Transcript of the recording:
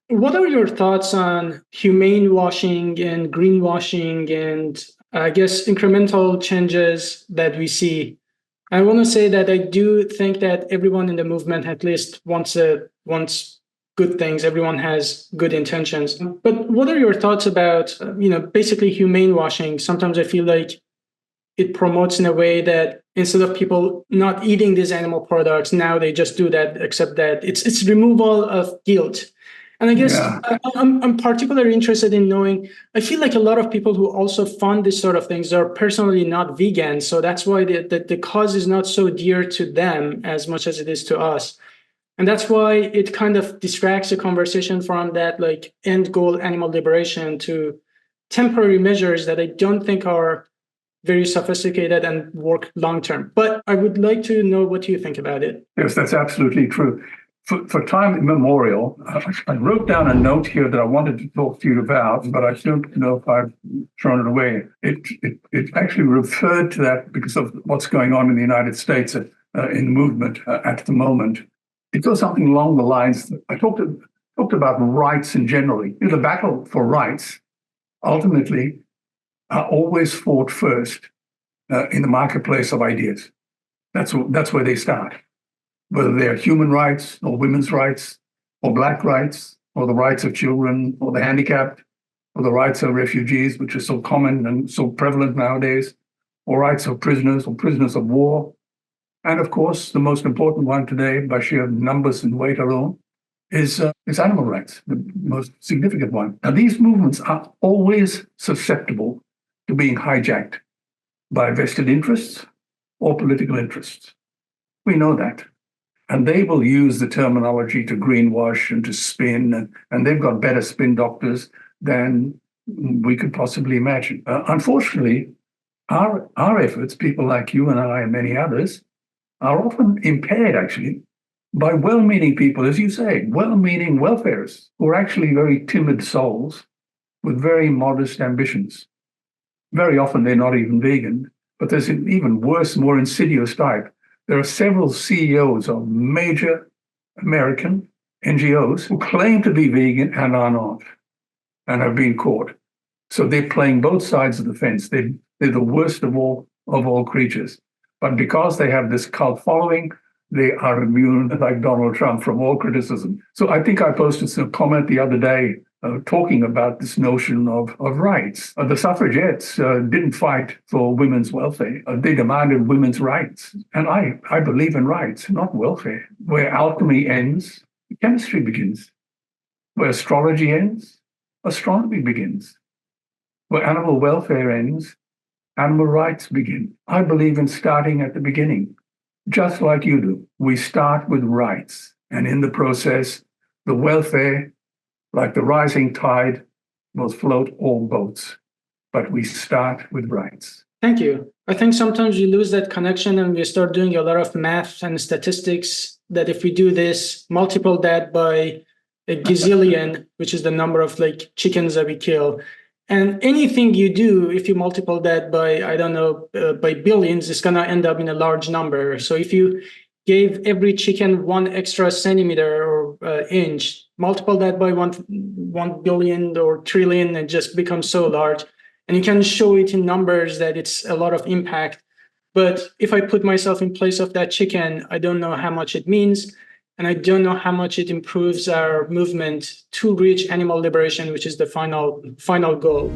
What are your thoughts on humane washing and greenwashing and I guess incremental changes that we see? I want to say that I do think that everyone in the movement at least wants good things. Everyone has good intentions. But what are your thoughts about basically humane washing? Sometimes I feel like it promotes in a way that instead of people not eating these animal products, now they just do that, except that it's removal of guilt. And I guess Yeah, I'm particularly interested in knowing, I feel like a lot of people who also fund this sort of things are personally not vegan. So that's why the cause is not so dear to them as much as it is to us. And that's why it kind of distracts the conversation from that like end goal animal liberation to temporary measures that I don't think are very sophisticated and work long term. But I would like to know what you think about it. yes, that's absolutely true. For time immemorial, I wrote down a note here that I wanted to talk to you about, but I don't know if I've thrown it away. It actually referred to that because of what's going on in the United States in the movement at the moment. It goes something along the lines. I talked about rights in generally. The battle for rights ultimately are always fought first in the marketplace of ideas. That's where they start. Whether they're human rights or women's rights or black rights or the rights of children or the handicapped or the rights of refugees, which are so common and so prevalent nowadays, or rights of prisoners or prisoners of war. And of course, the most important one today, by sheer numbers and weight alone, is animal rights, the most significant one. Now, these movements are always susceptible to being hijacked by vested interests or political interests. We know that. And they will use the terminology to greenwash and to spin, and they've got better spin doctors than we could possibly imagine. Unfortunately, our efforts, people like you and I and many others, are often impaired, actually, by well-meaning people, as you say, well-meaning welfareists who are actually very timid souls with very modest ambitions. Very often they're not even vegan, but there's an even worse, more insidious type. There are several CEOs of major American NGOs who claim to be vegan and are not, and have been caught. So they're playing both sides of the fence. They're the worst of all creatures. But because they have this cult following, they are immune, like Donald Trump, from all criticism. So I think I posted some comment the other day talking about this notion of rights. The suffragettes didn't fight for women's welfare. They demanded women's rights. And I believe in rights, not welfare. Where alchemy ends, chemistry begins. Where astrology ends, astronomy begins. Where animal welfare ends, animal rights begin. I believe in starting at the beginning, just like you do. We start with rights. And in the process, the welfare, like the rising tide, will float all boats. But we start with rights. Thank you. I think sometimes we lose that connection and we start doing a lot of math and statistics that if we do this, multiple that by a gazillion, which is the number of like chickens that we kill. And anything you do, if you multiply that by, I don't know, by billions, it's going to end up in a large number. So if you gave every chicken 1 extra centimeter or inch, multiply that by 1 billion or trillion, it just becomes so large. And you can show it in numbers that it's a lot of impact. But if I put myself in place of that chicken, I don't know how much it means. And I don't know how much it improves our movement to reach animal liberation, which is the final goal.